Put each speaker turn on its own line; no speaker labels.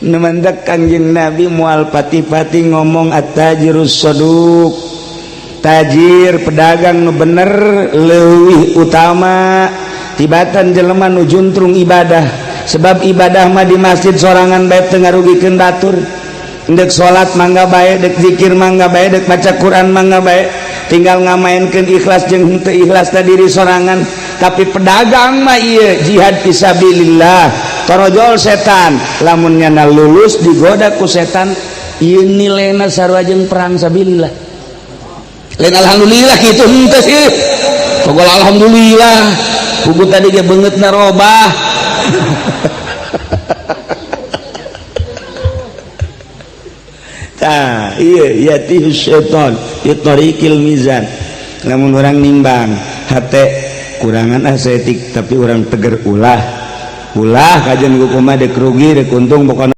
nemendak Kangjeng Nabi mual pati-pati ngomong at-tajirus shaduk, tajir pedagang nu bener leuwih utama tibatan jelema nu juntrung ibadah. Sebab ibadah mah di masjid sorangan bae teu ngarugikeun batur. Dek salat mangga bae, dek zikir mangga bae, dek baca Quran mangga bae, tinggal ngamainkeun ikhlas jeung henteu ikhlas ta diri sorangan. Tapi pedagang mah ieu jihad fisabilillah, torojol setan, lamun nyana lulus digoda ku setan, ieu nilena sarua jeung perang sabilillah. Lain alhamdulillah kitu henteu sih. Pokok alhamdulillah, buku tadi ge beungeutna robah. Tah iya yatih syaitan itarikil mizan. Lamun orang nimbang hate kurangan asetik tapi orang teger ulah kajen kumaha dek rugi dek untung pokona